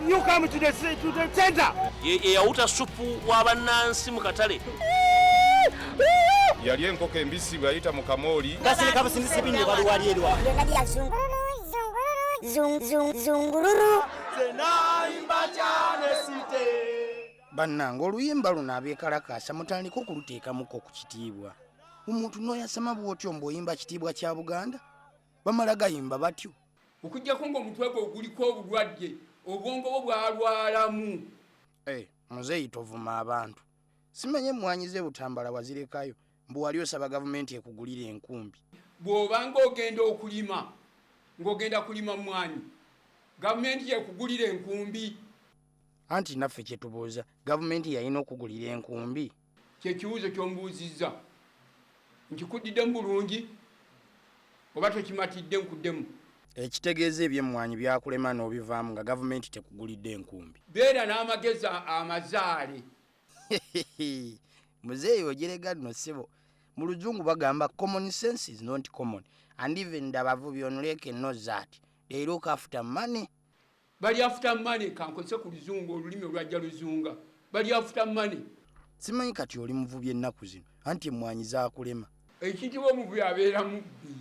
You come to the center. Yawuta supu wa bannansi mu katale. Yali enkoko embisi bwayita mu kamooli. Gasile kabasindise binne bali wali erwa. Zungulu. Zenaimba cyane site. Bannange oluyimba luno abeekalakaasa mutandika okuluteekamuko ku kitiibwa. Omuntu n'oyasama bw'otyo mbw'oyimba kitiibwa kya Buganda bamala gayimba batyo. Okuggyako ng'omutwe gwe guliko obulwadde obwongo bwo bwalwalamu. Muzeeyi tovuma abantu. Simenye mmwanyi z'ebutambala wazirekayo mbu wali osaba gavumenti ekugulira enkumbi. Bw'oba ng'ogenda kulima mmwanyi gavumenti yekugulira enkumbi. Anti naffe kye tubuuza gavumenti yalina okugulira enkumbi. Kyekibuuzo ky'ombuuzizza nkikuddidde bulungi oba tokimatidde nkuddemu. Ekitegeeza ebyemmwanyi byakulema n'obivaamu nga gavumenti tekugulidde enkumbi. Beera n'amagezi amazaale. Muzeeyi ogirega nno ssebo. Mu Luzungu bagamba common sense is not common and even the abavubi on lake knows that they look after money. Bali after money kankozese ku Luzungu olulimi olwajja Luzunga. Bali after money. Simanyi kati oli muvubi ennaku zino anti emmwanyi zaakulema. Ekitiibwa omuvubi abeera mubbi.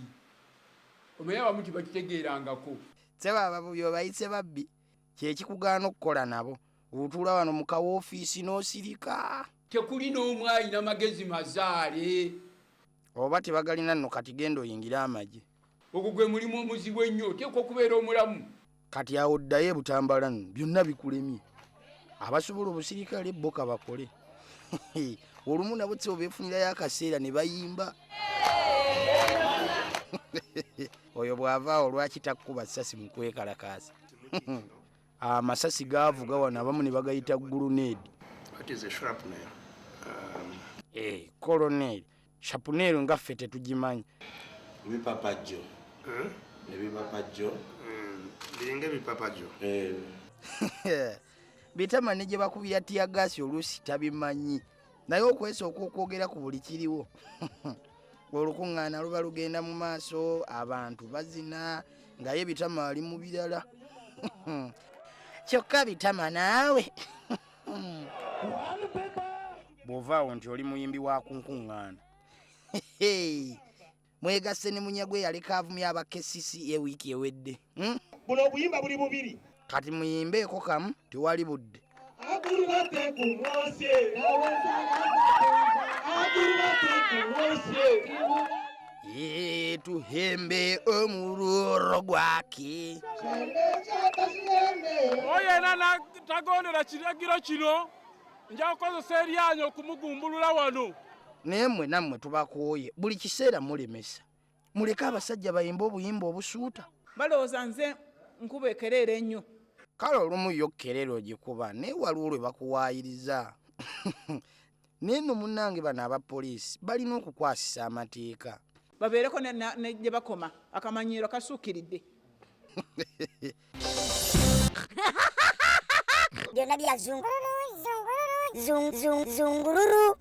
Omanyi abamu tebakitegeerangako. Seba abavubi obayise babbi kyekikugaana okukola nabo. Otuula wano mu kawoofiisi n'osirika. Tekuli n'omu alina amagezi mazaale. Oba tebagalina nno kati genda oyingira amagye. Ogwo gwe mulimu omuzibu ennyo oteekwa okubeera omulamu. Kati awo ddayo ebutambala nno byonna bikulemye. Abasobola obusirikale boka bakole. Olumu nabo tse obeefunirayo akaseera ne bayimba. Oyo bw'avaawo lwaki takkuba ssasi mu kwekalakaasa. Amasasi gaavuga wano abamu ne bagayita guluneedi. What is a shrapnel? Colonel. Sharpnel nga ffe tetugimanyi. Bipapajjo. Ebipapajjo. Biringa ebipapajjo. Bitama ne gye bakubira tiyagaasi oluusi tabimanyi. Naye okwesooka okwogera ku buli kiriwo. Olukuŋŋaana luba lugenda mu maaso, abantu bazina, ngaye Bitama ali mu birala. Kyokka Bitama naawe. Bw'ovaawo nti oli muyimbi wa kunkuŋŋaana. Mwegasse ne munyagwe yaleka avumya abakesisi ewiiki ewedde. Buno obuyimba buli bubiri. Kati muyimbeeko kamu tewali budde. Agulate ku mwose. Agulate ku mwose. Tuhembe omuluro gwake. Oye nana tagondera kiragiro kino nja kukozesa eryanyo okumugumbulula wano. Naye mmwe nammwe tubakooye buli kiseera mulemesa. Muleke abasajja bayimba obuyimba obusuuta. Balowooza nze nkuba ekereera ennyo. Kale olumu yo kkerera ogikuba naye waliwo lwe bakuwaayiriza. Naye nno munnange bano abapoliisi balina okukwasisa amateeka. Babeereko ne gye bakoma akamanyiiro kasuukiridde. Zungulu.